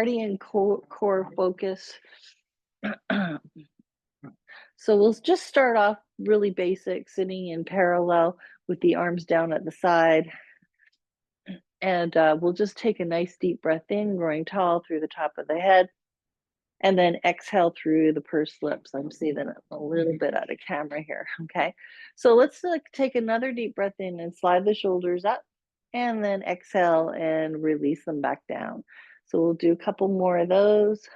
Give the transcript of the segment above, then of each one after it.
already in core focus. So we'll just start off really basic, sitting in parallel with the arms down at the side. And we'll just take a nice deep breath in, growing tall through the top of the head. And then exhale through the pursed lips. I'm seeing it a little bit out of camera here, okay? So let's take another deep breath in and slide the shoulders up, and then exhale and release them back down. So we'll do a couple more of those.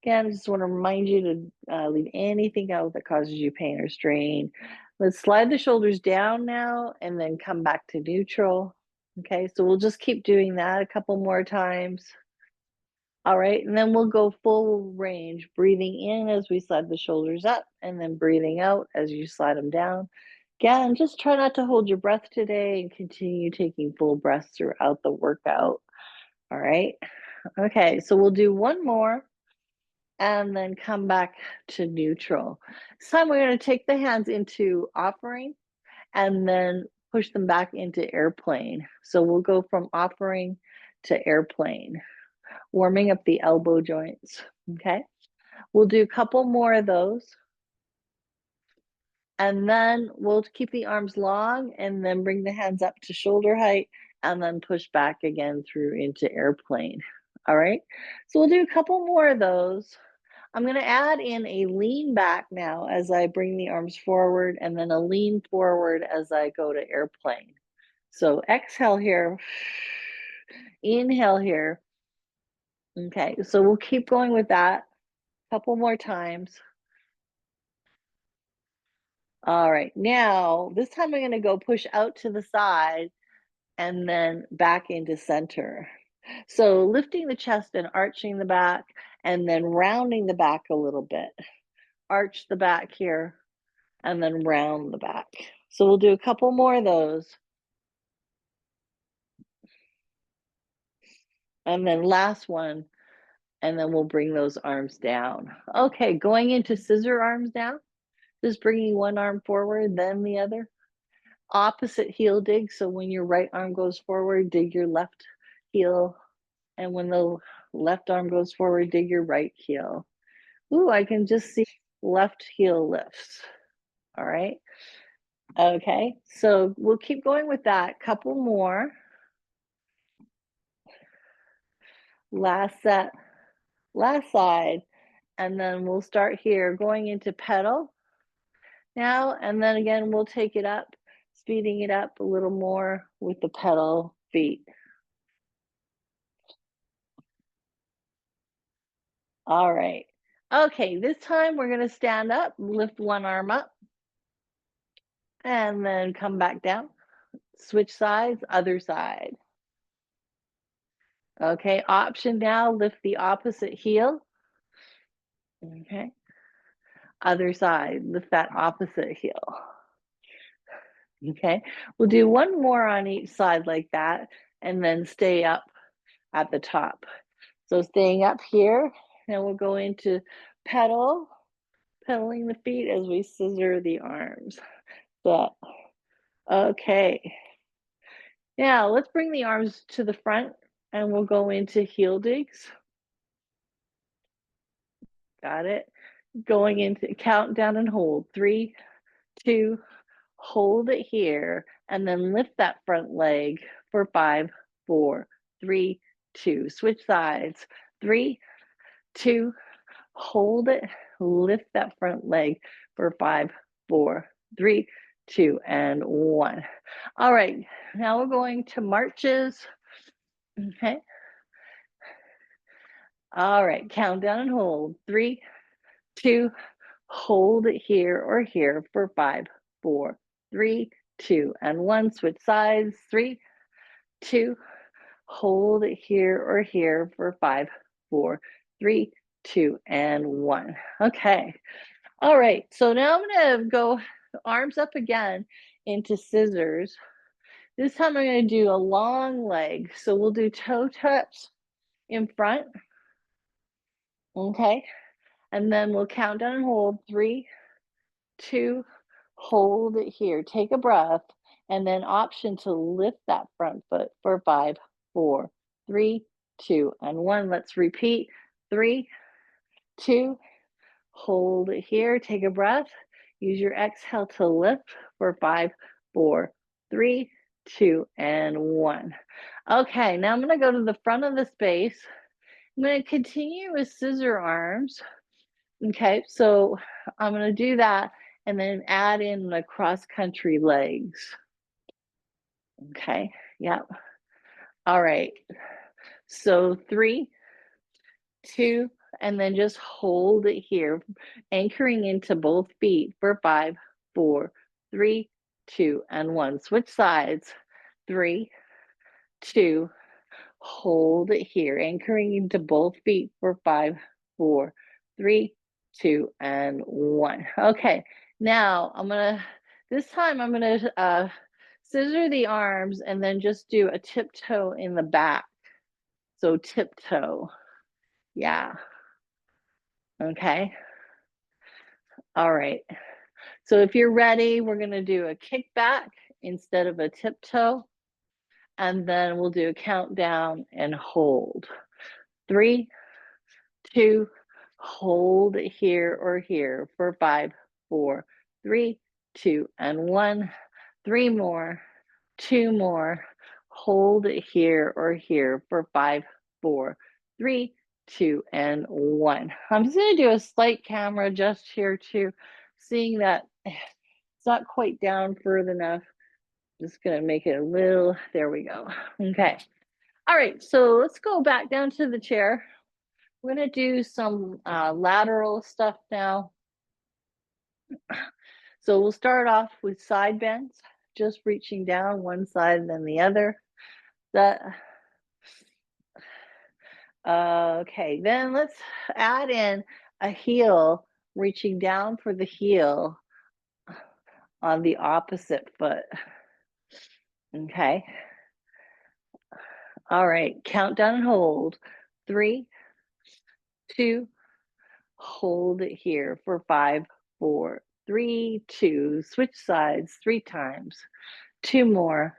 Again, I just want to remind you to leave anything out that causes you pain or strain. Let's slide the shoulders down now and then come back to neutral. Okay, so we'll just keep doing that a couple more times. All right, and then we'll go full range, breathing in as we slide the shoulders up, and then breathing out as you slide them down. Again, just try not to hold your breath today and continue taking full breaths throughout the workout. All right, okay, so we'll do one more and then come back to neutral. This time we're going to take the hands into offering and then push them back into airplane. So we'll go from offering to airplane, warming up the elbow joints, okay? We'll do a couple more of those. And then we'll keep the arms long and then bring the hands up to shoulder height and then push back again through into airplane. All right, so we'll do a couple more of those. I'm going to add in a lean back now as I bring the arms forward, and then a lean forward as I go to airplane. So exhale here, inhale here. Okay, so we'll keep going with that a couple more times. All right, now this time I'm going to go push out to the side and then back into center. So lifting the chest and arching the back, and then rounding the back a little bit. Arch the back here and then round the back. So we'll do a couple more of those. And then last one, and then we'll bring those arms down. Okay, going into scissor arms now. Just bringing one arm forward, then the other. Opposite heel dig. So when your right arm goes forward, dig your left heel. And when the left arm goes forward, dig your right heel. Ooh, I can just see left heel lifts. All right. Okay, so we'll keep going with that. Couple more. Last set, last side. And then we'll start here going into pedal now. And then again, we'll take it up, speeding it up a little more with the pedal feet. All right. Okay, this time we're going to stand up, lift one arm up, and then come back down. Switch sides, other side. Okay, option now, lift the opposite heel. Okay. Other side, lift that opposite heel. Okay, we'll do one more on each side like that, and then stay up at the top. So staying up here, and we'll go into pedaling the feet as we scissor the arms. So, okay. Now let's bring the arms to the front, and we'll go into heel digs. Got it? Going into count down and hold. 3, 2, hold it here, and then lift that front leg for 5, 4, 3, 2. Switch sides. 3, 2, hold it, lift that front leg for 5, 4, 3, 2, and 1. All right, now we're going to marches. Okay. All right, count down and hold. 3, 2, hold it here or here for 5, 4, 3, 2, and 1. Switch sides. 3, 2, hold it here or here for 5, 4, 3, 2, and 1. Okay. All right. So now I'm going to go arms up again into scissors. This time I'm going to do a long leg. So we'll do toe touch in front. Okay. And then we'll count down and hold. 3, 2, hold it here. Take a breath. And then option to lift that front foot for 5, 4, 3, 2, and 1. Let's repeat. 3, 2, hold it here. Take a breath. Use your exhale to lift for 5, 4, 3, 2, and 1. Okay, now I'm going to go to the front of the space. I'm going to continue with scissor arms. Okay, so I'm going to do that and then add in the cross country legs. Okay, yep. All right. So 3, 2, and then just hold it here, anchoring into both feet for 5, 4, 3, 2, and 1. Switch sides. 3, 2, hold it here, anchoring into both feet for 5, 4, 3, 2, and 1. Okay, now this time I'm gonna scissor the arms and then just do a tiptoe in the back. So tiptoe, yeah, okay. All right, so if you're ready, we're gonna do a kickback instead of a tiptoe, and then we'll do a countdown and hold. 3, 2, hold here or here for 5, 4, 3, 2, and 1. 3 more, 2 more, hold it here or here for 5, 4, 3, 2, and 1. I'm just going to do a slight camera adjust here too, seeing that it's not quite down further enough. Just going to make it a little, there we go. Okay. All right, so let's go back down to the chair. We're going to do some lateral stuff now. So we'll start off with side bends, just reaching down one side and then the other. Okay, then let's add in a heel, reaching down for the heel on the opposite foot. Okay. All right, countdown and hold. 3, 2, hold it here for 5, 4, 3, 2. Switch sides 3 times. 2 more,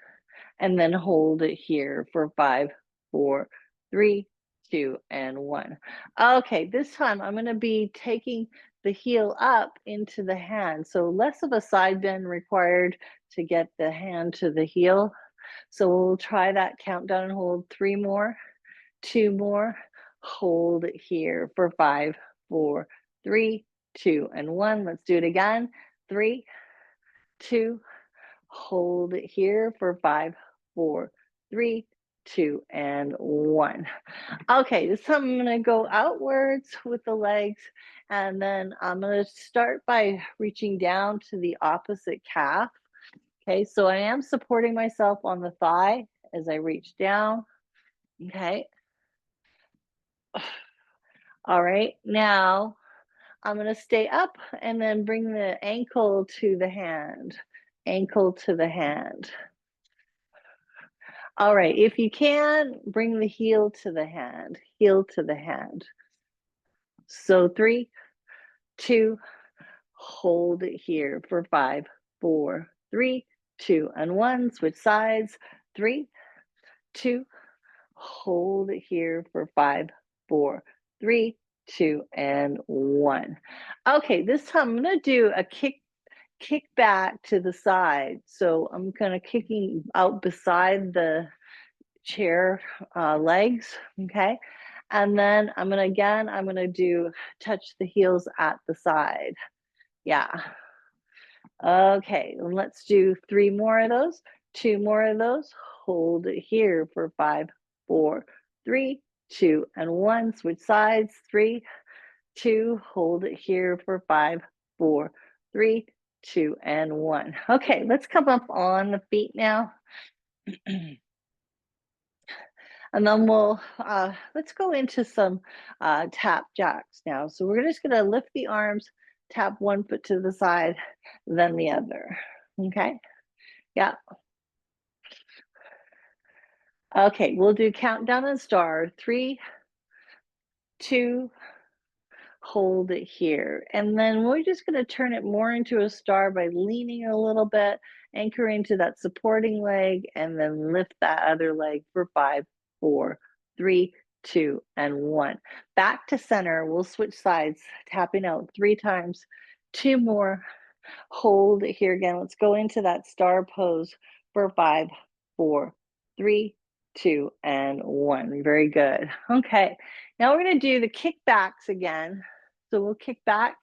and then hold it here for 5, 4, 3, 2, and 1. Okay, this time I'm going to be taking the heel up into the hand, so less of a side bend required to get the hand to the heel. So we'll try that countdown and hold. 3 more, 2 more, hold it here for 5, 4, 3, 2, and 1. Let's do it again. 3, 2, hold it here for 5, 4, 3, 2, and 1. Okay, this time I'm going to go outwards with the legs, and then I'm going to start by reaching down to the opposite calf. Okay, so I am supporting myself on the thigh as I reach down. Okay. All right, now I'm going to stay up and then bring the ankle to the hand, ankle to the hand. All right, if you can, bring the heel to the hand, heel to the hand. So 3, 2, hold it here for 5, 4, 3, 2, and 1. Switch sides. 3, 2, hold it here for 5, 4, 3, 2, and 1. Okay, this time I'm going to do a kick back to the side. So I'm kind of kicking out beside the chair legs, okay? And then I'm gonna do touch the heels at the side. Yeah. Okay, let's do 3 more of those, 2 more of those. Hold it here for 5, 4, 3, 2, and 1. Switch sides. 3, 2, hold it here for 5, 4, 3, 2, and 1. Okay, let's come up on the feet now. And then let's go into some tap jacks now. So we're just gonna lift the arms, tap one foot to the side, then the other, okay? Yeah. Okay, we'll do countdown and star. 3, 2, hold it here. And then we're just gonna turn it more into a star by leaning a little bit, anchoring to that supporting leg, and then lift that other leg for 5, 4, 3, 2, and 1. Back to center. We'll switch sides, tapping out 3 times. 2 more. Hold it here again. Let's go into that star pose for 5, 4, 3, 2, and 1. Very good. Okay. Now we're going to do the kickbacks again. So we'll kick back.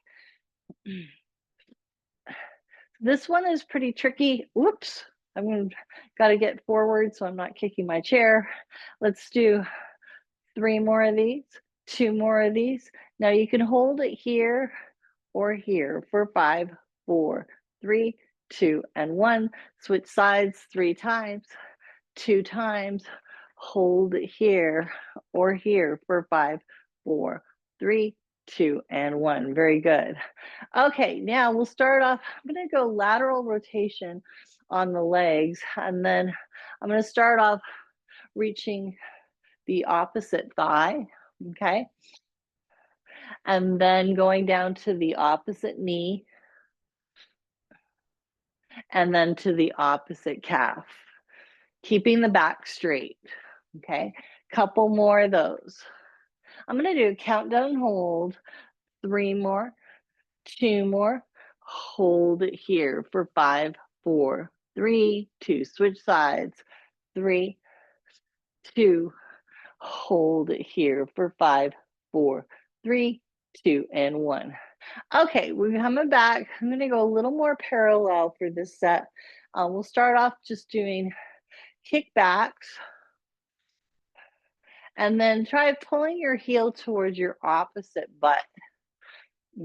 This one is pretty tricky. Whoops. Got to get forward so I'm not kicking my chair. Let's do 3 more of these, 2 more of these. Now you can hold it here or here for 5, 4, 3, 2, and 1. Switch sides 3 times, 2 times. Hold it here or here for 5, 4, 3, 2, and 1. Very good. Okay, now we'll start off. I'm going to go lateral rotation on the legs, and then I'm going to start off reaching the opposite thigh, okay? And then going down to the opposite knee, and then to the opposite calf, keeping the back straight, okay? Couple more of those. I'm gonna do a countdown hold, 3 more, 2 more, hold it here for 5, 4, 3, 2, switch sides, 3, 2, hold it here for 5, 4, 3, 2, and 1. Okay, we're coming back. I'm gonna go a little more parallel for this set. We'll start off just doing kickbacks, and then try pulling your heel towards your opposite butt.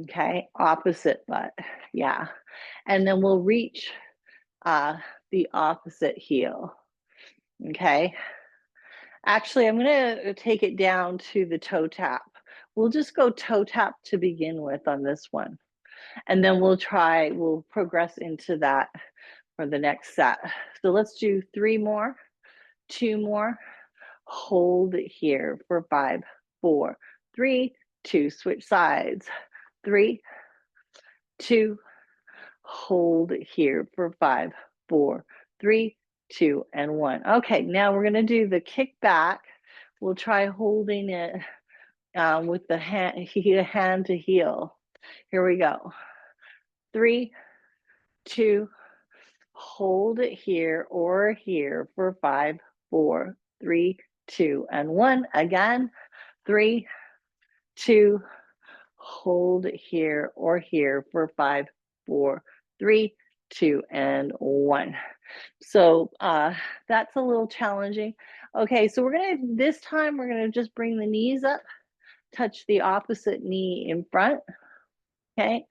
Okay, opposite butt. Yeah. And then we'll reach the opposite heel. Okay. Actually, I'm going to take it down to the toe tap. We'll just go toe tap to begin with on this one. And then we'll progress into that for the next set. So let's do 3 more, 2 more. Hold it here for 5, 4, 3, 2, switch sides. 3, 2, hold it here for 5, 4, 3, 2, and 1. Okay, now we're going to do the kick back. We'll try holding it with the hand to heel. Here we go. 3, 2, hold it here or here for 5, 4, 3, 2, and 1. Again, 3, 2, hold it here or here for 5, 4, 3, 2, and 1. So that's a little challenging. Okay, so this time we're gonna just bring the knees up, touch the opposite knee in front, okay?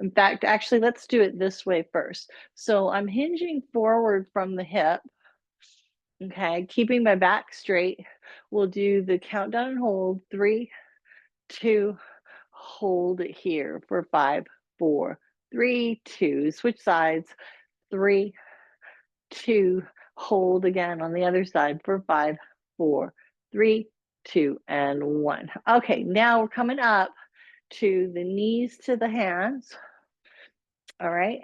In fact, actually, let's do it this way first. So I'm hinging forward from the hip, okay, keeping my back straight. We'll do the countdown and hold, 3, 2, hold it here for 5, 4, 3, 2, switch sides, 3, 2, hold again on the other side for 5, 4, 3, 2, and 1. Okay, now we're coming up to the knees to the hands. All right.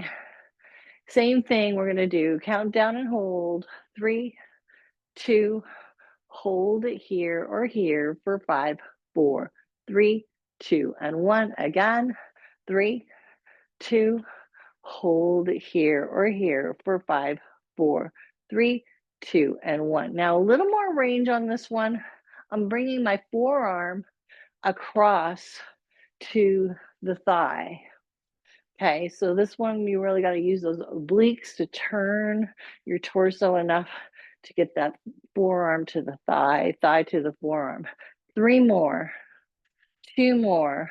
Same thing we're going to do. Count down and hold. 3, 2, hold it here or here for 5, 4, 3, 2, and 1. Again. 3, 2, hold it here or here for 5, 4, 3, 2, and 1. Now a little more range on this one. I'm bringing my forearm across to the thigh. Okay, so this one you really got to use those obliques to turn your torso enough to get that forearm to the thigh, thigh to the forearm. 3 more, 2 more.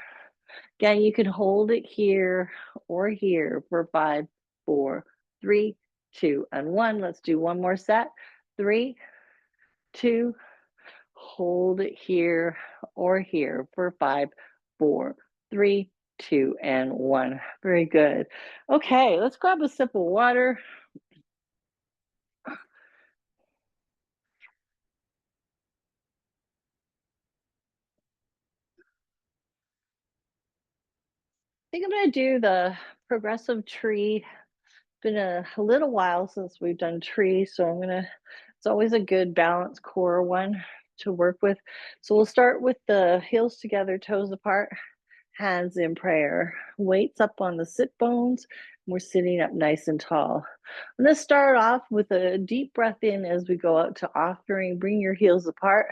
Again, you can hold it here or here for 5, 4, 3, 2, and 1. Let's do one more set. 3, 2, hold it here or here for 5, 4, 3, 2, and 1. Very good. Okay, let's grab a sip of water. I think I'm going to do the progressive tree. It's been a little while since we've done tree, so it's always a good balanced core one. to work with. So we'll start with the heels together, toes apart, hands in prayer, weights up on the sit bones. We're sitting up nice and tall. I'm going to start off with a deep breath in as we go out to offering. Bring your heels apart,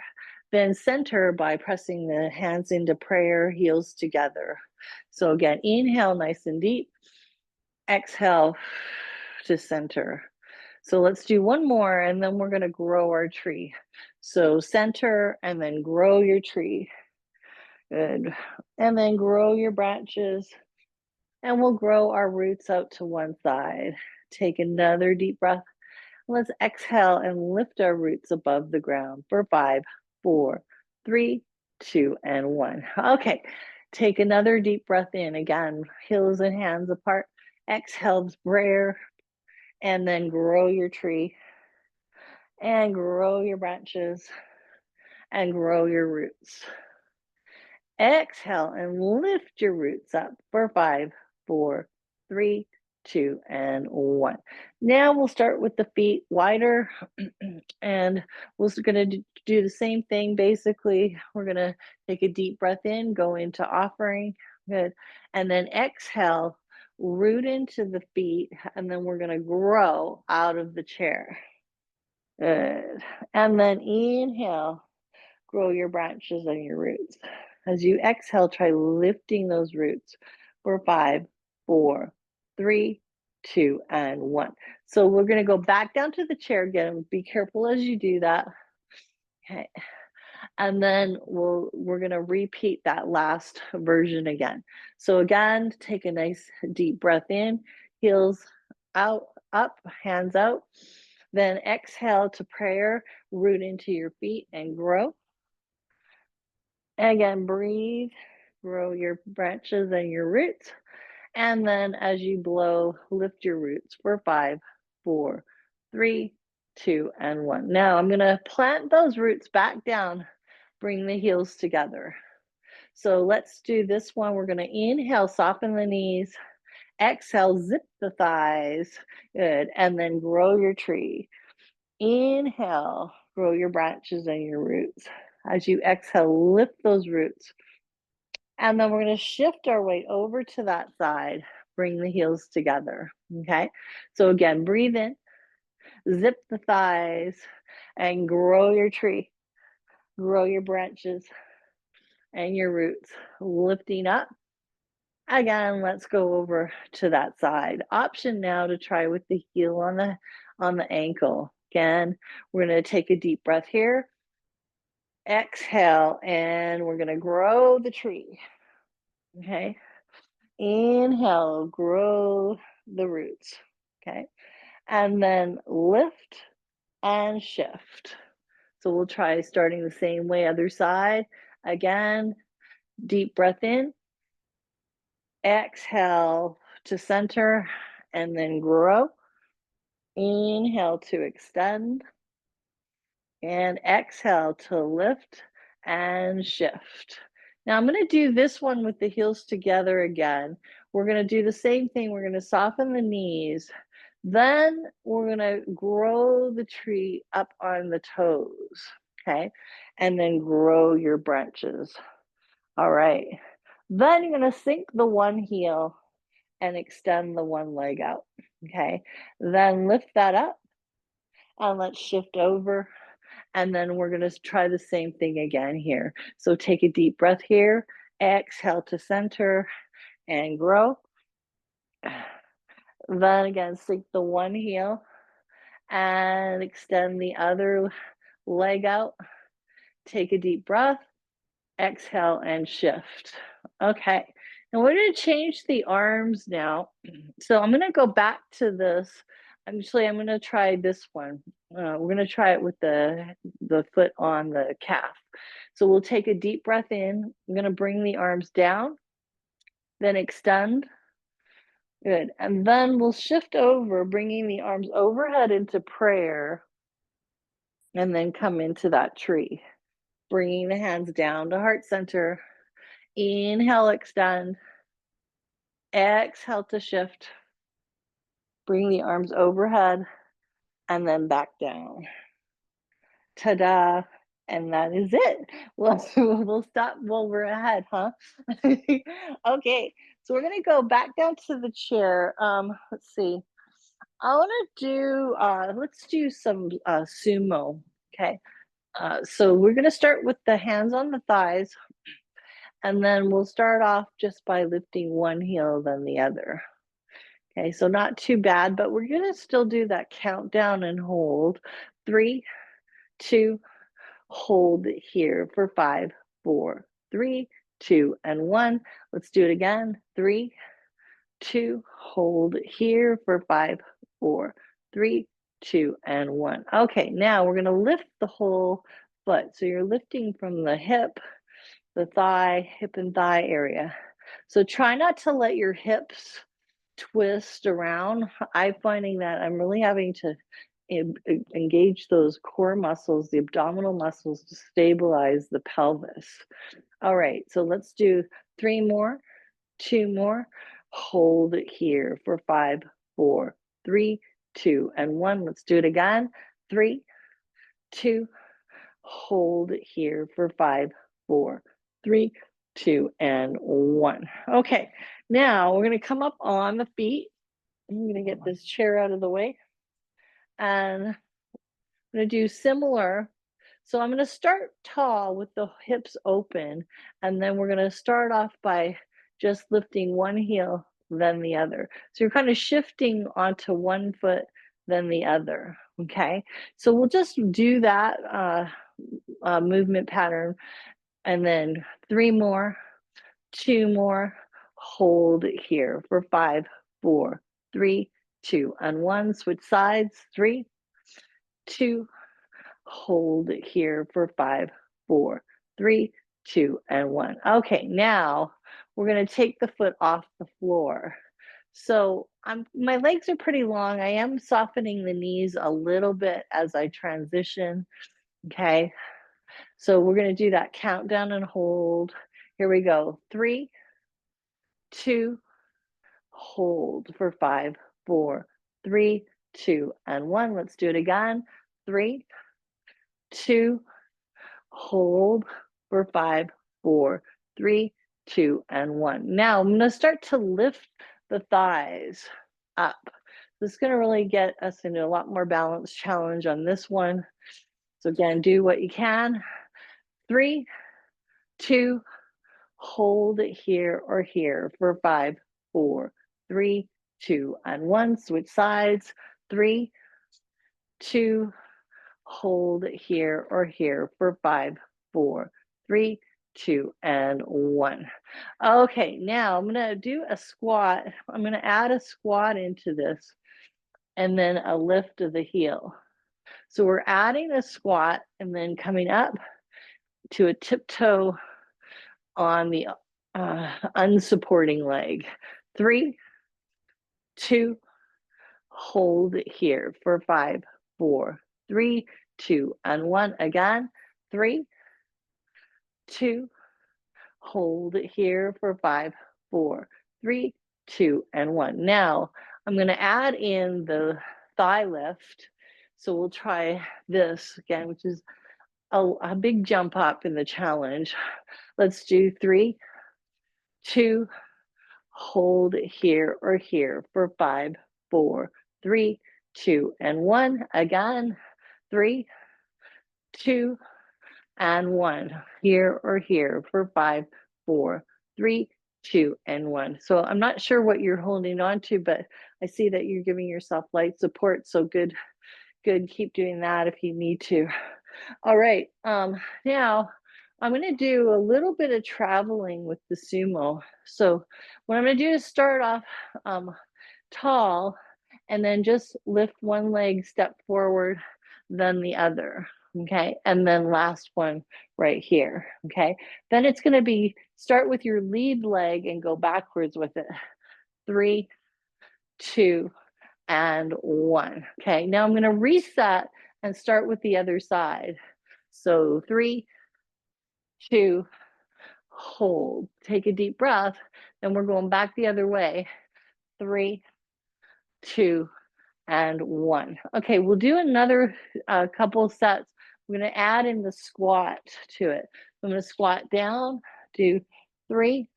then center by pressing the hands into prayer, heels together. So again, inhale nice and deep, exhale to center. So let's do one more and then we're going to grow our tree. So center and then grow your tree. Good. And then grow your branches and we'll grow our roots out to one side. Take another deep breath. Let's exhale and lift our roots above the ground for 5, 4, 3, 2, and 1. Okay, take another deep breath in. Again, heels and hands apart. Exhale, prayer, and then grow your tree and grow your branches and grow your roots. Exhale and lift your roots up for 5, 4, 3, 2, and 1. Now we'll start with the feet wider and we're going to do the same thing. Basically, we're going to take a deep breath in, go into offering. Good. And then exhale, root into the feet, and then we're going to grow out of the chair. Good. And then inhale, grow your branches and your roots. As you exhale, try lifting those roots for 5, 4, 3, 2, and 1. So we're going to go back down to the chair again. Be careful as you do that. Okay. And then we're going to repeat that last version again. So again, take a nice deep breath in, heels out, up, hands out. Then exhale to prayer, root into your feet and grow. Again, breathe, grow your branches and your roots. And then as you blow, lift your roots for 5, 4, 3, 2, and 1. Now I'm going to plant those roots back down, bring the heels together. So let's do this one. We're going to inhale, soften the knees. Exhale, zip the thighs. Good. And then grow your tree. Inhale, grow your branches and your roots. As you exhale, lift those roots. And then we're going to shift our weight over to that side, bring the heels together. Okay. So again, breathe in, zip the thighs, and grow your tree. Grow your branches and your roots, lifting up. Again, let's go over to that side. Option now to try with the heel on the ankle. Again, we're going to take a deep breath here. Exhale, and we're going to grow the tree. Okay. Inhale, grow the roots. Okay. And then lift and shift. So we'll try starting the same way, other side. Again, deep breath in. Exhale to center and then grow. Inhale to extend. And exhale to lift and shift. Now I'm going to do this one with the heels together again. We're going to do the same thing. We're going to soften the knees. Then we're going to grow the tree up on the toes. Okay. And then grow your branches. All right. Then you're going to sink the one heel and extend the one leg out. Okay. Then lift that up and let's shift over. And then we're going to try the same thing again here. So take a deep breath here, exhale to center and grow. Then again, sink the one heel and extend the other leg out. Take a deep breath, exhale and shift. Okay, and we're going to change the arms now. So I'm going to go back to this. Actually, I'm going to try this one. We're going to try it with the foot on the calf. So we'll take a deep breath in. I'm going to bring the arms down, then extend. Good. And then we'll shift over, bringing the arms overhead into prayer, and then come into that tree. Bringing the hands down to heart center. Inhale, extend. Exhale to shift. Bring the arms overhead and then back down. Ta-da. And that is it. Well, we'll stop while we're ahead, huh? Okay, so we're gonna go back down to the chair. Let's see. I wanna do, let's do some sumo. Okay. So we're gonna start with the hands on the thighs, and then we'll start off just by lifting one heel, then the other. Okay, so not too bad, but we're gonna still do that countdown and hold. 3, 2, hold here for 5, 4, 3, 2, and 1. Let's do it again. 3, 2, hold here for 5, 4, 3, 2, and 1. Okay, now we're going to lift the whole foot. So you're lifting from the hip, the thigh, hip and thigh area. So try not to let your hips twist around. I'm finding that I'm really having to engage those core muscles, the abdominal muscles, to stabilize the pelvis. All right, so let's do 3 more, 2 more. Hold it here for 5, 4, 3, 2, and 1. Let's do it again. 3, 2, hold it here for 5, 4, 3, 2, and 1. Okay, now we're going to come up on the feet. I'm going to get this chair out of the way, and I'm going to do similar. So I'm going to start tall with the hips open, and then we're going to start off by just lifting one heel, then the other. So you're kind of shifting onto one foot, then the other. Okay, so we'll just do that movement pattern, and then 3 more, 2 more, hold here for 5, 4, 3, 2, and 1. Switch sides. 3, 2, hold here for 5, 4, 3, 2, and 1. Okay, now we're going to take the foot off the floor. So my legs are pretty long. I am softening the knees a little bit as I transition. Okay, so we're going to do that countdown and hold. Here we go. 3, 2, hold for 5, 4, 3, 2, and 1. Let's do it again. 3, 2, hold for 5, 4, 3, 2, and 1. Now I'm going to start to lift the thighs up. This is going to really get us into a lot more balance challenge on this one. So again, do what you can. 3, 2, hold it here or here for 5, 4, 3, 2, and 1. Switch sides. 3, 2, hold it here or here for 5, 4, 3, 2, and 1. Okay, now I'm going to do a squat. I'm going to add a squat into this, and then a lift of the heel. So we're adding a squat and then coming up to a tiptoe on the unsupporting leg. 3, 2, hold it here for 5, 4, 3, 2, and 1. Again. 3, 2, hold it here for 5, 4, 3, 2, and 1. Now I'm going to add in the thigh lift. So we'll try this again, which is a big jump up in the challenge. Let's do 3, 2, hold it here or here for 5, 4, 3, 2, and 1. Again. 3, 2, and 1. Here or here for 5, 4, 3, 2, and 1. So I'm not sure what you're holding on to, but I see that you're giving yourself light support. So good, good. Keep doing that if you need to. All right. Now I'm going to do a little bit of traveling with the sumo. So what I'm going to do is start off tall, and then just lift one leg, step forward, then the other. Okay, and then last one right here. Okay, then it's going to be start with your lead leg and go backwards with it. 3, 2, and 1. Okay, now I'm going to reset and start with the other side. So 3, 2, hold. Take a deep breath. Then we're going back the other way. 3, 2, and 1. Okay, we'll do another couple sets, We're gonna add in the squat to it. I'm gonna squat down, do 3,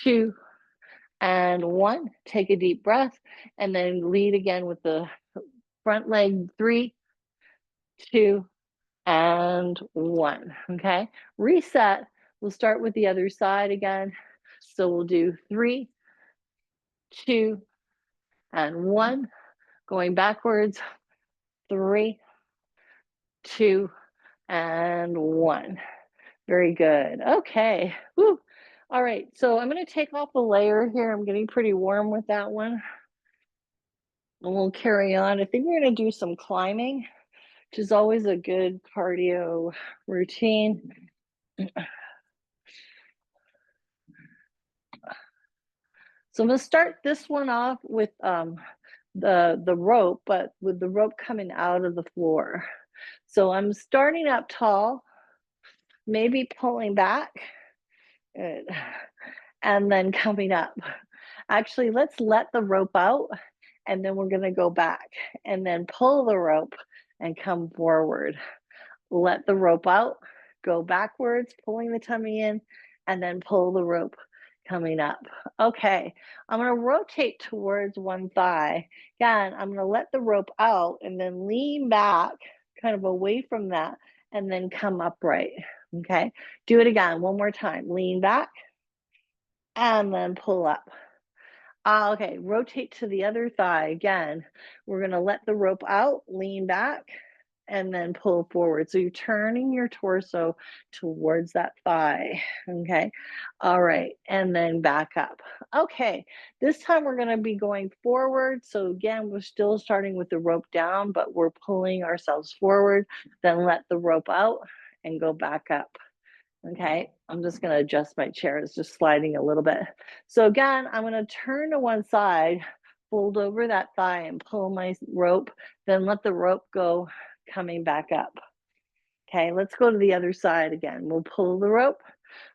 2, and 1. Take a deep breath, and then lead again with the front leg. 3, 2, and 1. Okay, reset. We'll start with the other side again. So we'll do 3, 2, and 1. Going backwards. 3, 2, and 1. Very good. Okay. Woo. All right. So I'm going to take off a layer here. I'm getting pretty warm with that one. And we'll carry on. I think we're going to do some climbing, which is always a good cardio routine. So I'm going to start this one off with the rope, but with the rope coming out of the floor. So I'm starting up tall, maybe pulling back. Good. And then coming up. Actually, let's let the rope out, and then we're gonna go back, and then pull the rope and come forward. Let the rope out, go backwards, pulling the tummy in, and then pull the rope coming up. Okay, I'm gonna rotate towards one thigh. Again, I'm gonna let the rope out and then lean back, kind of away from that, and then come upright. Okay, do it again, one more time. Lean back, and then pull up. Okay, rotate to the other thigh again. We're gonna let the rope out, lean back, and then pull forward. So you're turning your torso towards that thigh. Okay, all right, and then back up. Okay, this time we're gonna be going forward. So again, we're still starting with the rope down, but we're pulling ourselves forward. Then let the rope out and go back up. Okay, I'm just gonna adjust my chair, it's just sliding a little bit. So again, I'm gonna turn to one side, fold over that thigh and pull my rope, then let the rope go coming back up. Okay, let's go to the other side again. We'll pull the rope,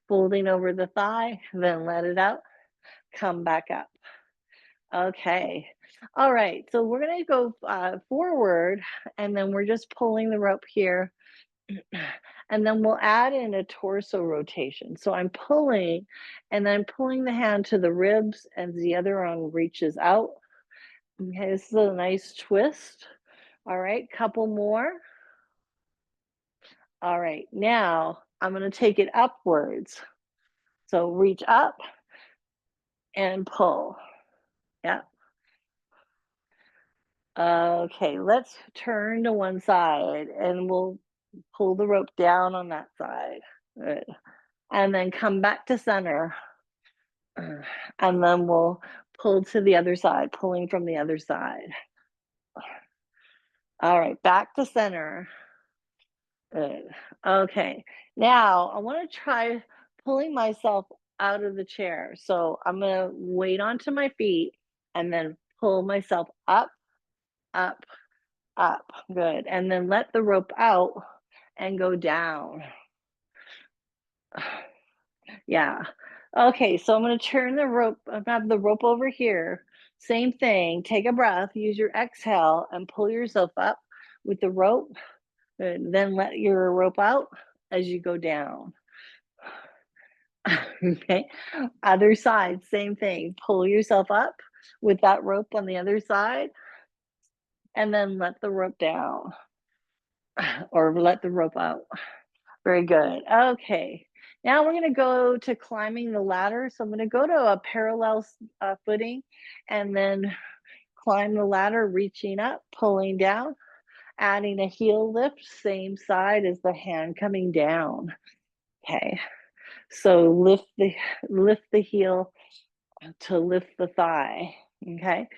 folding over the thigh, then let it out, come back up. Okay, all right, so we're gonna go forward, and then we're just pulling the rope here, and then we'll add in a torso rotation. So I'm pulling, and then pulling the hand to the ribs and the other arm reaches out. Okay, this is a nice twist. All right, couple more. All right, now I'm going to take it upwards. So reach up and pull. Yeah. Okay, let's turn to one side and we'll pull the rope down on that side. Good. And then come back to center. And then we'll pull to the other side, pulling from the other side. All right, back to center. Good. Okay, now I want to try pulling myself out of the chair. So I'm going to wait onto my feet and then pull myself up, up, up. Good. And then let the rope out and go down. Yeah. Okay, so I'm gonna turn the rope, I have the rope over here. Same thing, take a breath, use your exhale and pull yourself up with the rope, and then let your rope out as you go down. Okay, other side, same thing, pull yourself up with that rope on the other side, and then let the rope down, or let the rope out. Very good. Okay. Now we're going to go to climbing the ladder. So I'm going to go to a parallel footing and then climb the ladder, reaching up, pulling down, adding a heel lift, same side as the hand coming down. Okay. So lift the heel to lift the thigh. Okay.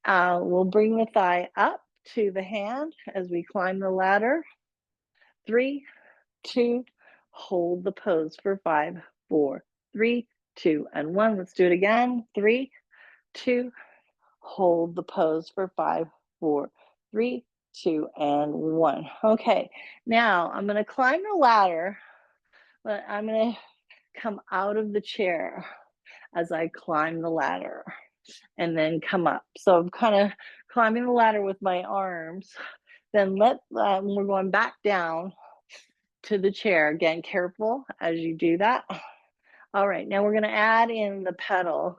We'll bring the thigh up to the hand as we climb the ladder. 3, 2, hold the pose for 5, 4, 3, 2, and 1. Let's do it again. 3, 2, hold the pose for 5, 4, 3, 2, and 1. Okay, now I'm going to climb the ladder, but I'm going to come out of the chair as I climb the ladder and then come up. So I'm kind of climbing the ladder with my arms. Then we're going back down to the chair. Again, careful as you do that. All right, now we're gonna add in the pedal.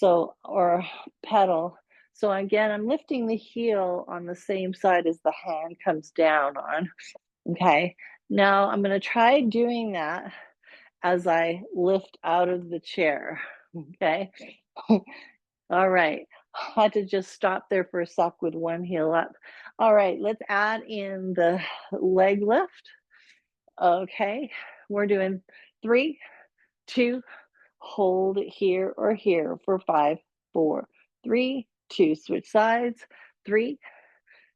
Or pedal. So again, I'm lifting the heel on the same side as the hand comes down on. Okay, now I'm gonna try doing that as I lift out of the chair. Okay, all right. I had to just stop there for a sec with one heel up. All right, let's add in the leg lift. Okay, we're doing 3, 2, hold it here or here for 5, 4, 3, 2, switch sides, 3,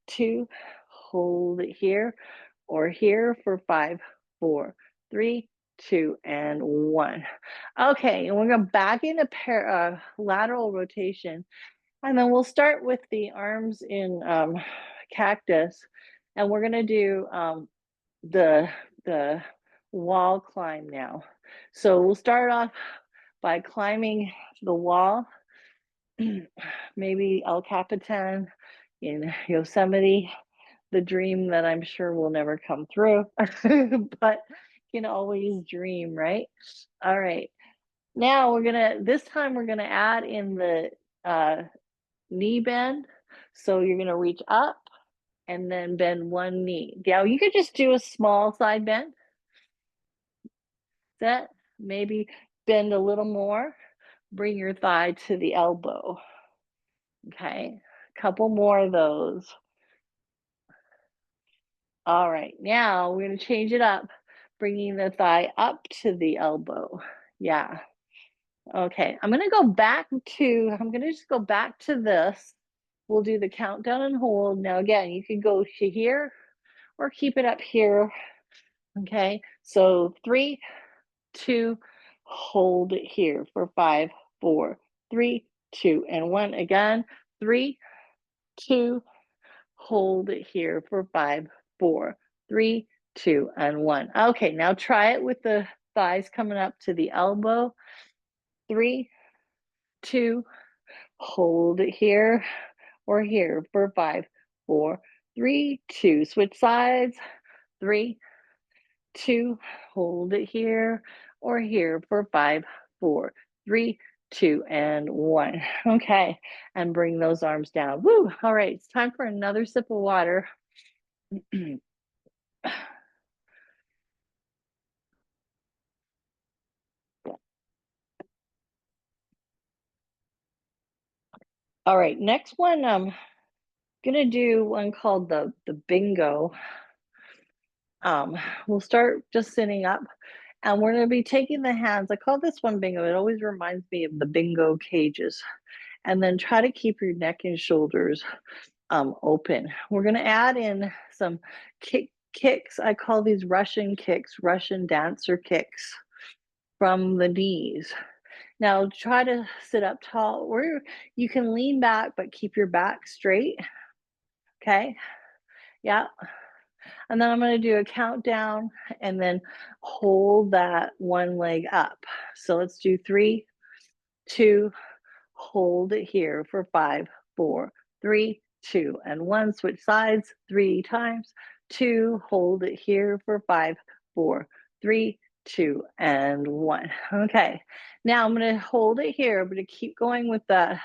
2, hold it here or here for 5, 4, 3, 2, and 1. Okay, and we're going back into lateral rotation, and then we'll start with the arms in cactus, and we're going to do the the wall climb now. So we'll start off by climbing the wall, maybe El Capitan in Yosemite, the dream that I'm sure will never come through, but you can always dream, right? All right. Now this time we're gonna add in the knee bend. So you're gonna reach up and then bend one knee. Now you could just do a small side bend. Set, maybe bend a little more, bring your thigh to the elbow. Okay, a couple more of those. All right, now we're gonna change it up, bringing the thigh up to the elbow. Yeah, okay, I'm gonna just go back to this. We'll do the countdown and hold. Now again, you can go to here or keep it up here. Okay, so 3, 2, hold it here for 5, 4, 3, 2, and 1 again. 3, 2, hold it here for 5, 4, 3, 2, and 1. Okay, now try it with the thighs coming up to the elbow. 3, 2, hold it here or here for 5, 4, 3, 2. Switch sides. 3, 2, hold it here or here for 5, 4, 3, 2, and 1. Okay, and bring those arms down. Woo! All right, it's time for another sip of water. All right, next one, I'm gonna do one called the bingo. We'll start just sitting up, and we're gonna be taking the hands. I call this one bingo. It always reminds me of the bingo cages. And then try to keep your neck and shoulders open. We're gonna add in some kicks. I call these Russian kicks, Russian dancer kicks from the knees. Now try to sit up tall, or you can lean back, but keep your back straight. Okay, yeah. And then I'm gonna do a countdown and then hold that one leg up. So let's do 3, 2, hold it here for 5, 4, 3, 2, and 1. Switch sides 3 times. 2, hold it here for 5, 4, 3, 2, and 1. Okay, now I'm going to hold it here. I'm going to keep going with that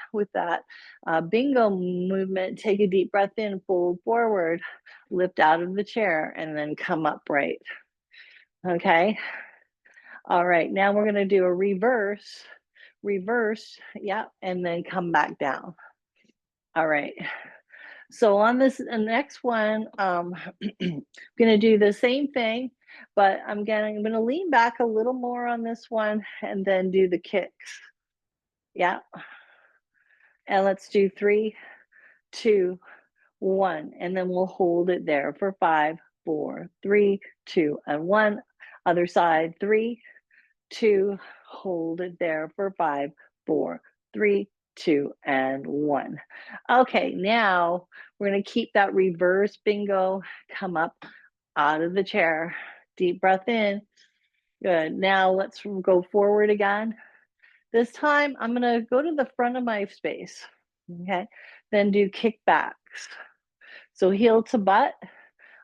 bingo movement. Take a deep breath in, fold forward, lift out of the chair, and then come upright. Okay. All right, now we're going to do a reverse, yeah, and then come back down. All right. So on this next one, I'm going to do the same thing, but I'm going to lean back a little more on this one and then do the kicks. Yeah. And let's do 3, 2, 1, and then we'll hold it there for 5, 4, 3, 2, and 1. Other side, 3, 2, hold it there for 5, 4, 3, 2, and 1. Okay, now we're going to keep that reverse bingo. Come up out of the chair. Deep breath in. Good. Now let's go forward again. This time I'm going to go to the front of my space. Okay, then do kickbacks. So heel to butt,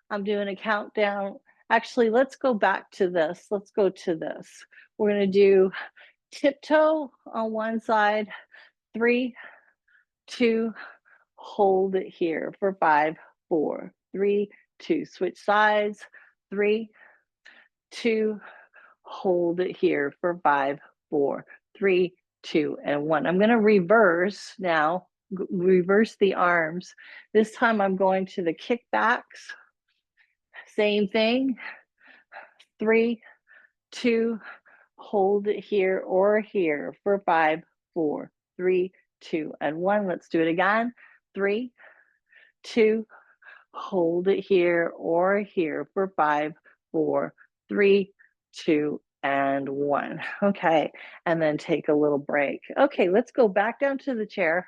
I'm doing a countdown. Actually, let's go back to this. Let's go to this. We're gonna do tiptoe on one side, 3, 2, hold it here for 5, 4, 3, 2, switch sides, 3, 2, hold it here for 5, 4, 3, 2, and 1. I'm gonna reverse now, reverse the arms. This time I'm going to the kickbacks. Same thing, 3, 2, hold it here or here for 5, 4, 3, 2, and 1. Let's do it again. 3, 2, hold it here or here for 5, 4, 3, 2, and 1. Okay, and then take a little break. Okay, let's go back down to the chair.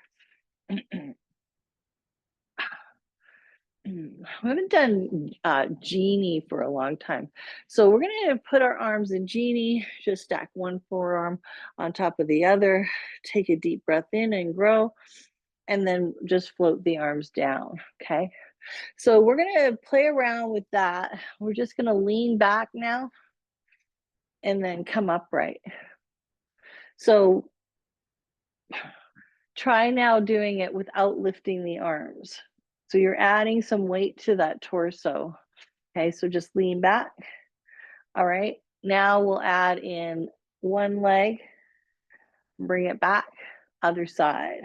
We haven't done genie for a long time. So we're gonna put our arms in genie, just stack one forearm on top of the other, take a deep breath in and grow, and then just float the arms down, okay? So we're gonna play around with that. We're just gonna lean back now and then come upright. So try now doing it without lifting the arms. So you're adding some weight to that torso. Okay, so just lean back. All right, now we'll add in one leg, bring it back, other side.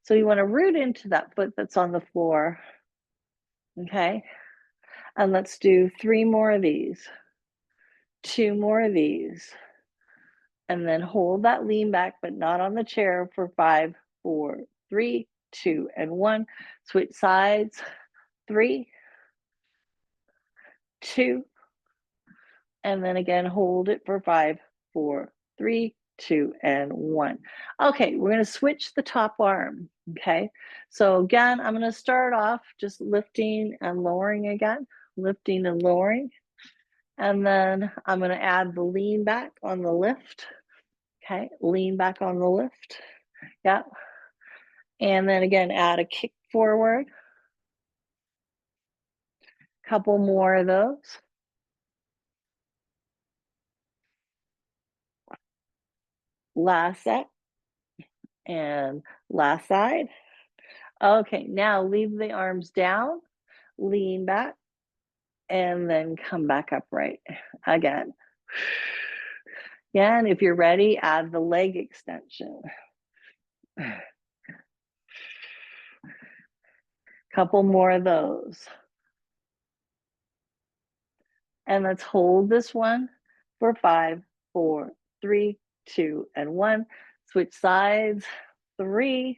So you want to root into that foot that's on the floor. Okay, and let's do 3 more of these, 2 more of these, and then hold that lean back, but not on the chair for 5, 4, 3, 2, and 1. Switch sides, 3, 2, and then again, hold it for 5, 4, 3, 2, and 1. Okay, we're gonna switch the top arm, okay? So again, I'm gonna start off just lifting and lowering again, lifting and lowering. And then I'm gonna add the lean back on the lift. Okay, lean back on the lift. Yep. And then again, add a kick forward. Couple more of those. Last set and last side. Okay, now leave the arms down, lean back, and then come back upright again. Again, if you're ready, add the leg extension. Couple more of those. And let's hold this one for 5, 4, 3, 2, and 1. Switch sides, 3,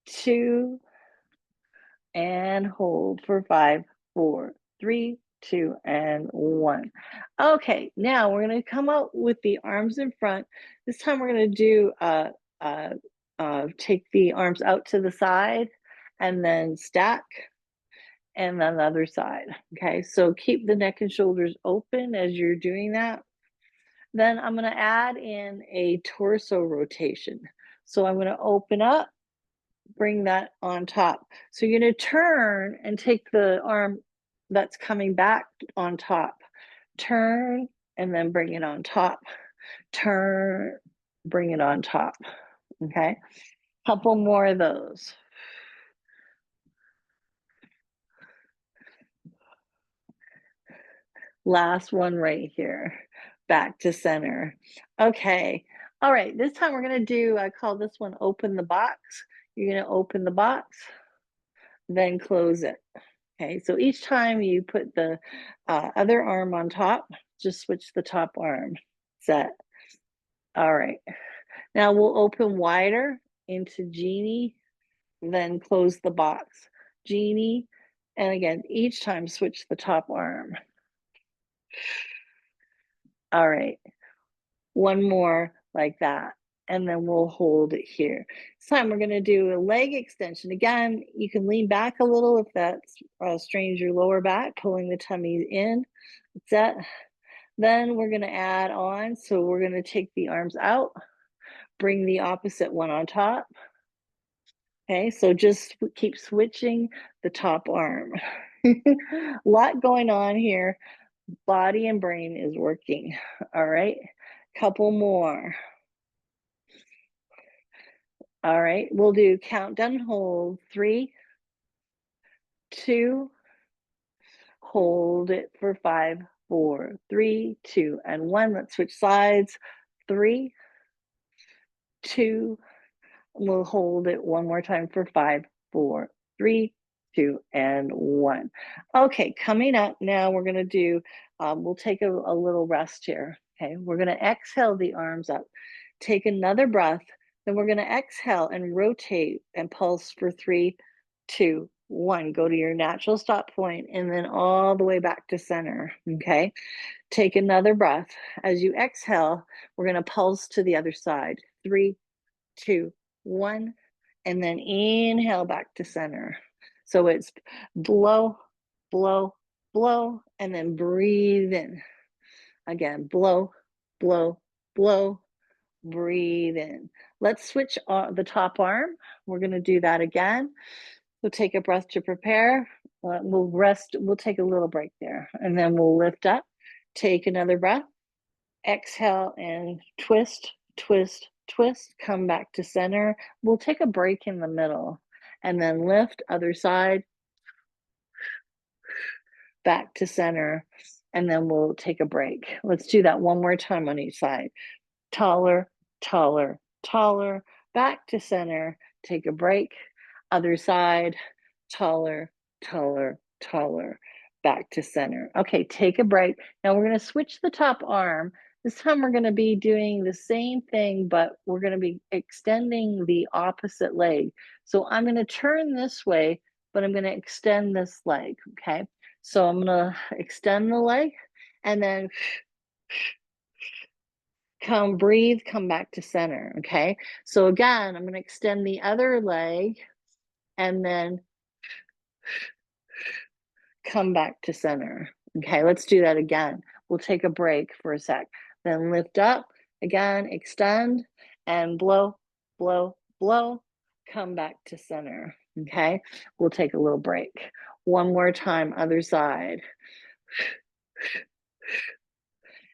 2, and hold for 5, 4, 3, 2, and 1. Okay, now we're going to come out with the arms in front. This time we're going to do take the arms out to the side and then stack, and then the other side. Okay, so keep the neck and shoulders open as you're doing that. Then I'm going to add in a torso rotation. So I'm going to open up, bring that on top. So you're going to turn and take the arm that's coming back on top. Turn and then bring it on top. Turn, bring it on top. Okay, couple more of those. Last one right here, back to center. Okay, all right, this time we're gonna do, I call this one open the box. You're gonna open the box, then close it. Okay, so each time you put the other arm on top, just switch the top arm, set. All right, now we'll open wider into genie, then close the box. Genie, and again, each time switch the top arm. All right, one more like that, and then we'll hold it here. This time we're gonna do a leg extension. Again, you can lean back a little if that strains your lower back, pulling the tummy in. Set. Then we're gonna add on, so we're gonna take the arms out, bring the opposite one on top, Okay, so just keep switching the top arm. A lot going on here. Body and brain is working. All right, couple more. All right, we'll do countdown and hold. 3, 2, hold it for 5, 4, 3, 2, and 1. Let's switch sides. 3, 2, we'll hold it one more time for 5, 4, 3, 2, and 1. Okay, coming up now, we're going to do, we'll take a little rest here. Okay, we're going to exhale the arms up, take another breath, then we're going to exhale and rotate and pulse for 3, 2, 1. Go to your natural stop point and then all the way back to center. Okay, take another breath. As you exhale, we're going to pulse to the other side. 3, 2, 1, and then inhale back to center. So it's blow, blow, blow, and then breathe in. Again, blow, blow, blow, breathe in. Let's switch the top arm. We're going to do that again. We'll take a breath to prepare. We'll rest. We'll take a little break there, and then we'll lift up. Take another breath. Exhale and twist, twist, twist. Come back to center. We'll take a break in the middle, and then lift. Other side. Back to center, and then we'll take a break. Let's do that one more time on each side. Taller, taller, taller, back to center, take a break. Other side, taller, taller, taller, back to center. Okay, take a break. Now we're going to switch the top arm. This time we're going to be doing the same thing, but we're going to be extending the opposite leg. So I'm going to turn this way, but I'm going to extend this leg, okay? So I'm going to extend the leg and then breathe, come back to center, okay? So again, I'm going to extend the other leg and then come back to center. Okay, let's do that again. We'll take a break for a sec. Then lift up, again, extend, and blow, blow, blow, come back to center. Okay, we'll take a little break. One more time, other side.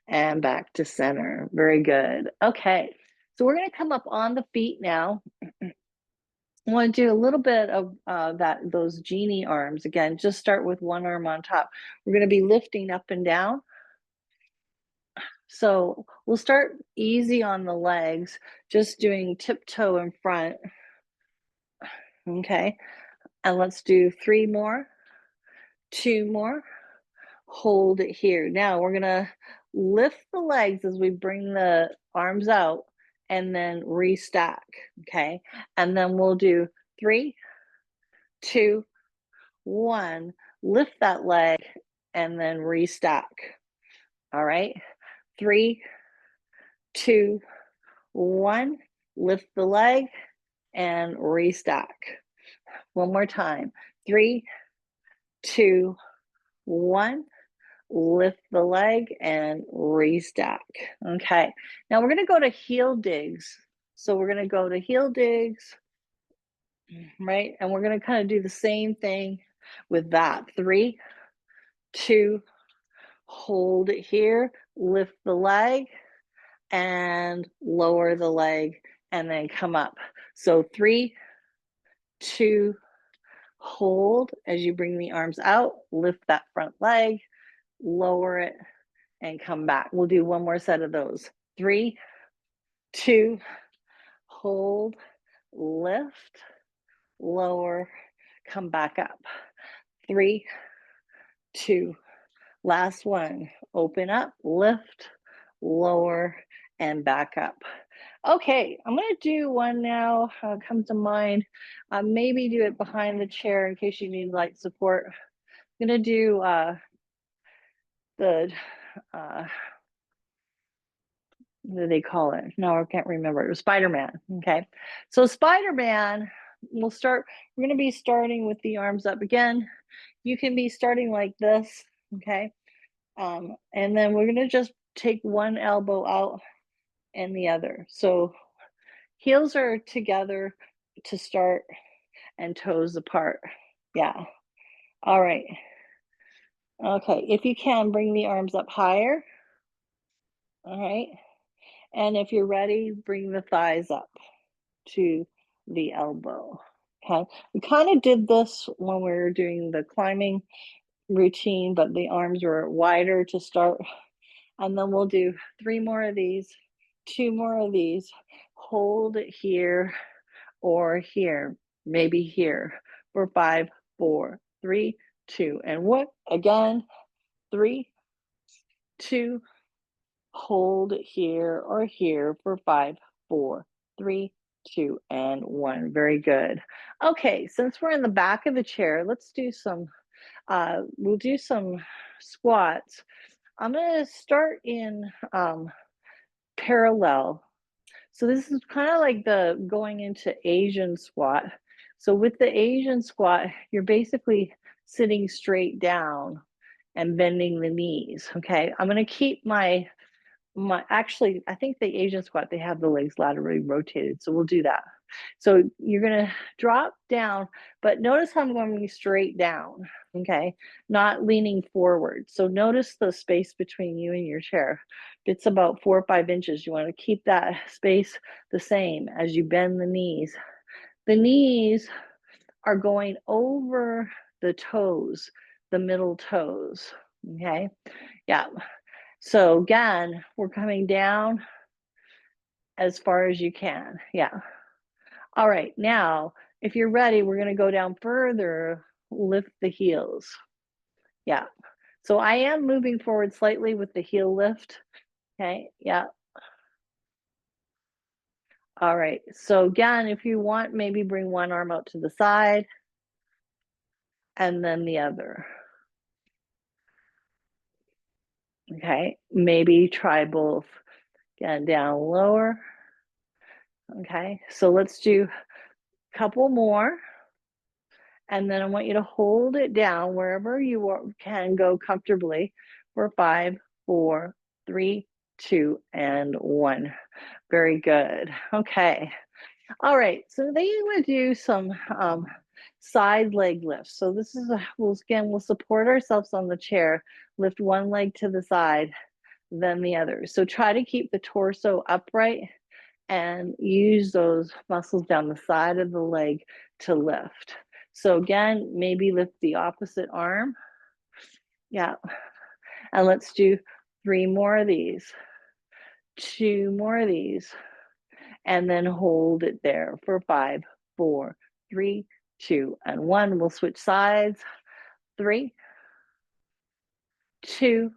And back to center. Very good. Okay, so we're going to come up on the feet now. I want to do a little bit of those genie arms. Again, just start with one arm on top. We're going to be lifting up and down. So we'll start easy on the legs, just doing tiptoe in front. Okay, and let's do 3 more, 2 more. Hold it here. Now we're going to lift the legs as we bring the arms out and then restack. Okay, and then we'll do 3, 2, 1, lift that leg and then restack. All right, 3, 2, 1, lift the leg and restack. One more time. 3, 2, 1, lift the leg and restack. Okay, now we're going to go to heel digs. So we're going to go to heel digs, right? And we're going to kind of do the same thing with that. 3, 2, hold it here, lift the leg and lower the leg and then come up. So 3, 2, hold as you bring the arms out, lift that front leg, lower it and come back. We'll do one more set of those. 3, 2, hold, lift, lower, come back up. 3, 2, last one. Open up, lift, lower, and back up. Okay, I'm going to do one now. Comes to mind. Maybe do it behind the chair in case you need light support. I'm going to do what do they call it? No, I can't remember. It was Spider-Man. Okay, so Spider-Man, we're going to be starting with the arms up again. You can be starting like this, okay? And then we're going to just take one elbow out and the other. So heels are together to start, and toes apart. Yeah. All right. Okay. If you can, bring the arms up higher. All right. And if you're ready, bring the thighs up to the elbow. Okay. We kind of did this when we were doing the climbing routine, but the arms were wider to start. And then we'll do 3 more of these, 2 more of these. Hold it here or here, maybe here for 5, 4, 3, 2, and 1. Again, 3, 2, hold it here or here for 5, 4, 3, 2, and 1. Very good. Okay, since we're in the back of the chair, let's do some, we'll do some squats. I'm going to start in parallel. So this is kind of like the going into Asian squat. So with the Asian squat, you're basically sitting straight down and bending the knees. Okay, I'm going to keep my actually, I think the Asian squat, they have the legs laterally rotated, so we'll do that. So you're going to drop down, but notice how I'm going straight down, okay, not leaning forward. So notice the space between you and your chair. It's about 4 or 5 inches. You want to keep that space the same as you bend the knees. The knees are going over the toes, the middle toes, okay? Yeah. So again, we're coming down as far as you can. Yeah. All right. Now, if you're ready, we're going to go down further, lift the heels. Yeah. So I am moving forward slightly with the heel lift. Okay. Yeah. All right. So again, if you want, maybe bring one arm out to the side and then the other. Okay. Maybe try both. Again, down lower. Okay. So let's do a couple more. And then I want you to hold it down wherever you can go comfortably for 5, 4, 3, 2, and 1. Very good. Okay. All right. So then you want to do some side leg lifts. So this is we'll support ourselves on the chair, lift one leg to the side, then the other. So try to keep the torso upright and use those muscles down the side of the leg to lift. So again, maybe lift the opposite arm. Yeah. And let's do 3 more of these, 2 more of these, and then hold it there for 5, 4, 3, 2, and 1. We'll switch sides. 3, 2,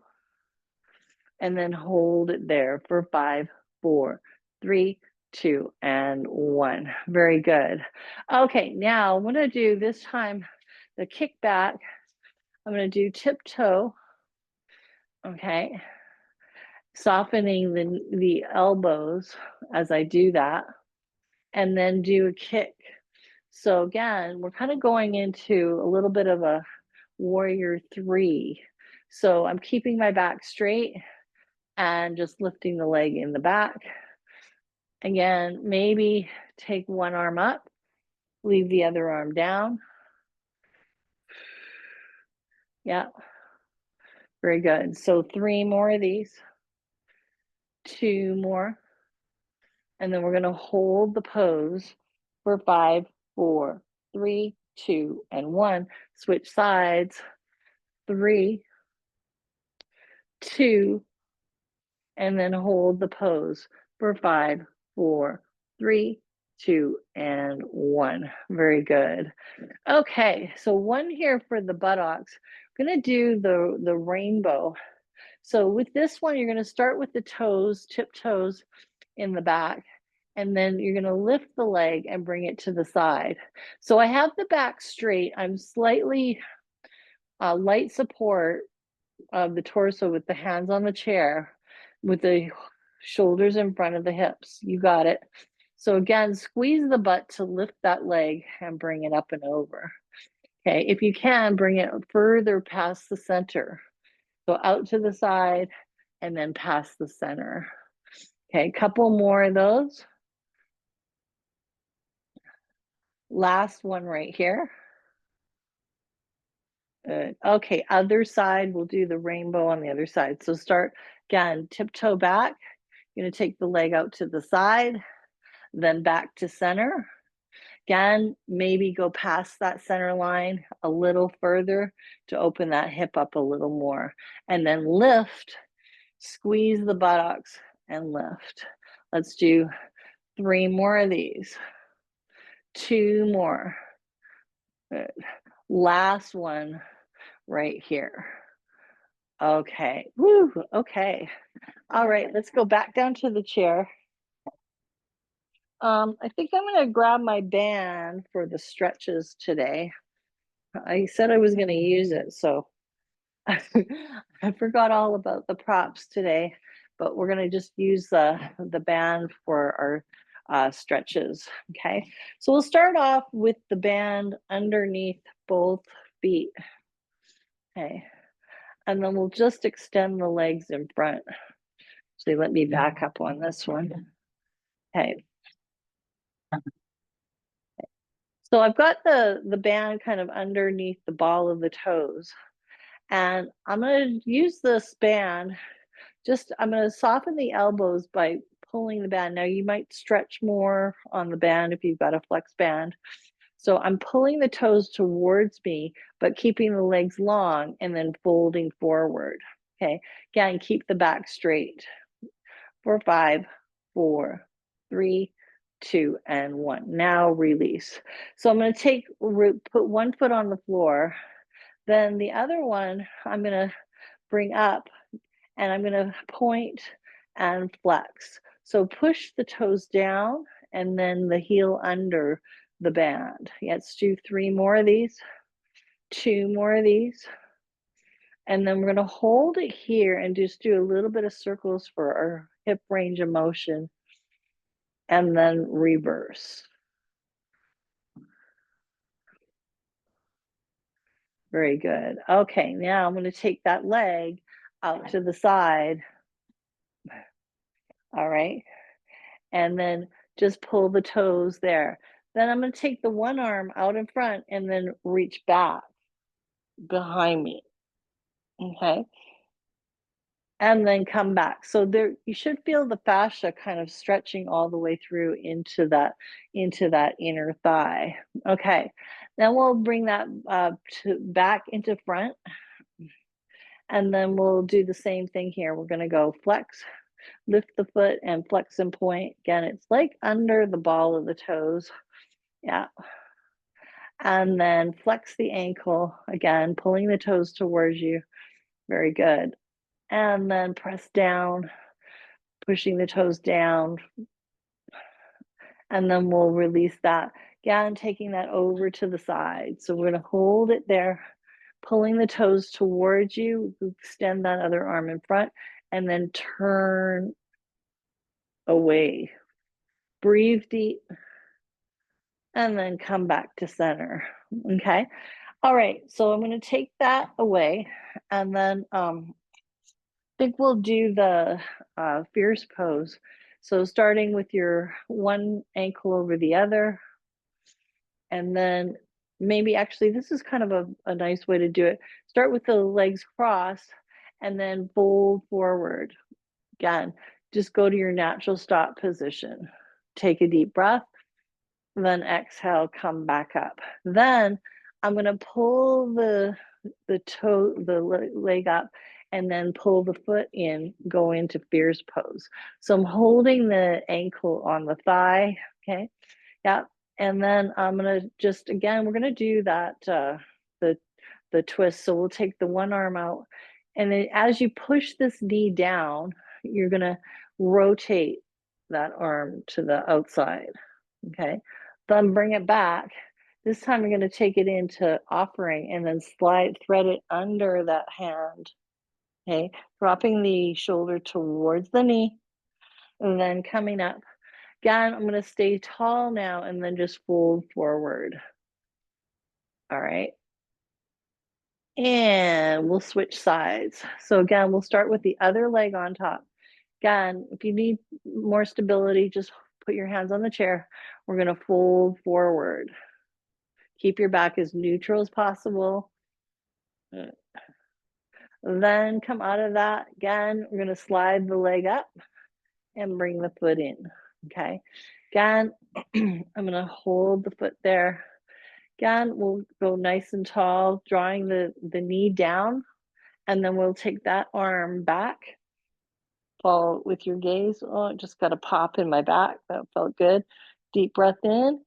and then hold it there for 5, 4, 3, 2, and 1. Very good. Okay, now I'm going to do this time the kickback. I'm going to do tiptoe. Okay, softening the elbows as I do that, and then do a kick. So again, we're kind of going into a little bit of a warrior 3. So I'm keeping my back straight and just lifting the leg in the back. Again, maybe take one arm up, leave the other arm down. Yeah, very good. So 3 more of these, 2 more, and then we're going to hold the pose for 5, 4, 3, 2, and 1. Switch sides. 3, 2, and then hold the pose for 5, 4, 3, 2, and 1. Very good. Okay, so one here for the buttocks. I'm going to do the rainbow. So with this one, you're going to start with the toes, tip toes in the back, and then you're going to lift the leg and bring it to the side. So I have the back straight. I'm slightly light support of the torso with the hands on the chair, with the shoulders in front of the hips. You got it. So again, squeeze the butt to lift that leg and bring it up and over. Okay, if you can, bring it further past the center. So out to the side and then past the center. Okay, a couple more of those. Last one right here. Good. Okay, other side, we'll do the rainbow on the other side. So start again, tiptoe back. You're gonna take the leg out to the side, then back to center. Again, maybe go past that center line a little further to open that hip up a little more. And then lift, squeeze the buttocks and lift. Let's do 3 more of these. 2 more. Good. Last one right here. Okay. Woo. Okay. All right. Let's go back down to the chair. I think I'm going to grab my band for the stretches today. I said I was going to use it, so I forgot all about the props today, but we're going to just use the band for our stretches. Okay. So we'll start off with the band underneath both feet. Okay. And then we'll just extend the legs in front. So let me back up on this one. Okay. So I've got the band kind of underneath the ball of the toes. And I'm going to use this band, I'm going to soften the elbows by pulling the band. Now you might stretch more on the band if you've got a flex band. So I'm pulling the toes towards me, but keeping the legs long and then folding forward. Okay. Again, keep the back straight. 4, 5, 4, 3, 2, and 1. Now release. So I'm going to put one foot on the floor. Then the other one I'm going to bring up and I'm going to point and flex. So push the toes down and then the heel under the band. Let's do 3 more of these, 2 more of these. And then we're going to hold it here and just do a little bit of circles for our hip range of motion. And then reverse. Very good. Okay, now I'm going to take that leg out to the side. All right. And then just pull the toes there. Then I'm going to take the one arm out in front and then reach back behind me. Okay. And then come back. So there you should feel the fascia kind of stretching all the way through into that inner thigh. Okay. Then we'll bring that back into front. And then we'll do the same thing here. We're going to go flex, lift the foot and flex and point. Again, it's like under the ball of the toes. Yeah. And then flex the ankle again, pulling the toes towards you. Very good. And then press down, pushing the toes down. And then we'll release that. Again, taking that over to the side. So we're going to hold it there, pulling the toes towards you, extend that other arm in front, and then turn away. Breathe deep, and then come back to center. Okay. All right. So I'm going to take that away, and then I think we'll do the fierce pose. So starting with your one ankle over the other, and then maybe actually this is kind of a nice way to do it. Start with the legs crossed, and then fold forward. Again, just go to your natural stop position. Take a deep breath, then exhale, come back up. Then I'm going to pull the leg up and then pull the foot in, go into fierce pose. So I'm holding the ankle on the thigh. Okay. Yeah. And then I'm going to just, again, we're going to do that, the twist. So we'll take the one arm out. And then as you push this knee down, you're going to rotate that arm to the outside. Okay. Then bring it back. This time you're going to take it into offering and then thread it under that hand. Okay. Dropping the shoulder towards the knee and then coming up. Again, I'm going to stay tall now and then just fold forward. All right. And we'll switch sides. So again, we'll start with the other leg on top. Again, if you need more stability, just put your hands on the chair. We're going to fold forward. Keep your back as neutral as possible. Then come out of that. Again, we're going to slide the leg up and bring the foot in. Okay. Again, I'm going to hold the foot there. Again, we'll go nice and tall, drawing the knee down, and then we'll take that arm back. Follow with your gaze. Oh, it just got a pop in my back. That felt good. Deep breath in,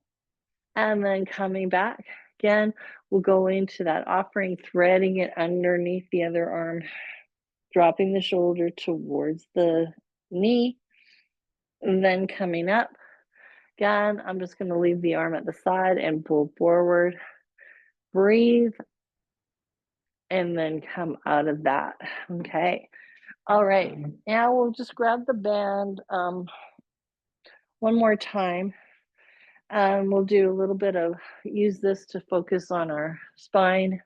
and then coming back. Again, we'll go into that offering, threading it underneath the other arm, dropping the shoulder towards the knee, and then coming up. Again, I'm just going to leave the arm at the side and pull forward. Breathe, and then come out of that. Okay. All right. Now we'll just grab the band one more time. And we'll do a little bit of, use this to focus on our spine.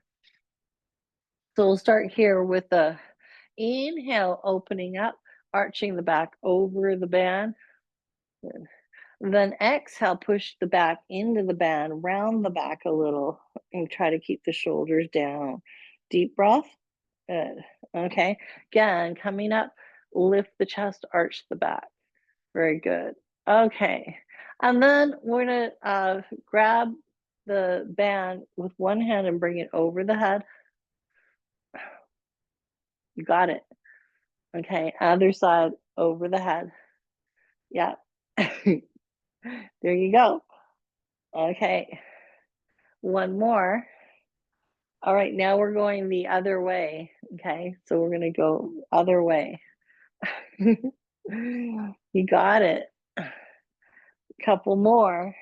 So we'll start here with the inhale, opening up, arching the back over the band. Good. Then exhale, push the back into the band, round the back a little, and try to keep the shoulders down. Deep breath. Good. Okay. Again, coming up, lift the chest, arch the back. Very good. Okay. And then we're going to grab the band with one hand and bring it over the head. You got it. Okay. Other side over the head. Yeah. There you go. Okay. One more. All right. Now we're going the other way. Okay. So we're going to go other way. You got it. Couple more.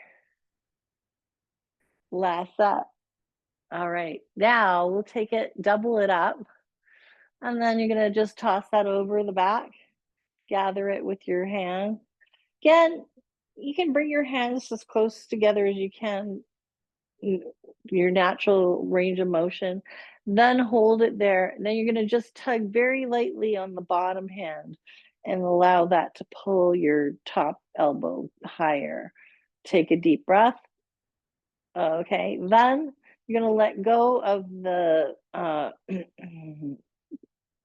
Last set. All right. Now we'll take it, double it up. And then you're going to just toss that over the back. Gather it with your hand. Again, you can bring your hands as close together as you can, your natural range of motion. Then hold it there. Then you're going to just tug very lightly on the bottom hand and allow that to pull your top elbow higher. Take a deep breath. Okay, then you're going to let go of the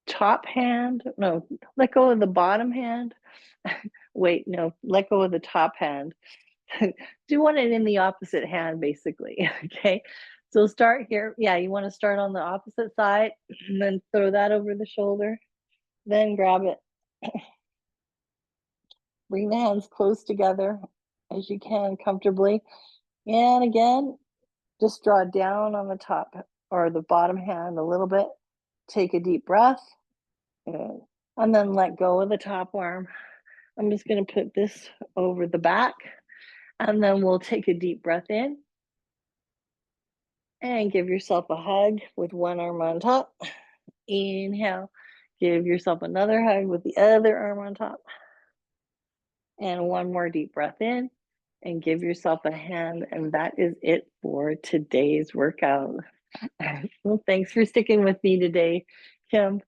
top hand. No, let go of the bottom hand. Wait, no, let go of the top hand. Do one in the opposite hand, basically. Okay, so start here. Yeah, you want to start on the opposite side and then throw that over the shoulder. Then grab it. Bring the hands close together as you can comfortably. And again, just draw down on the top or the bottom hand a little bit. Take a deep breath. Good. And then let go of the top arm. I'm just going to put this over the back. And then we'll take a deep breath in. And give yourself a hug with one arm on top. Inhale. Give yourself another hug with the other arm on top. And one more deep breath in. And give yourself a hand. And that is it for today's workout. Well, thanks for sticking with me today, Kim.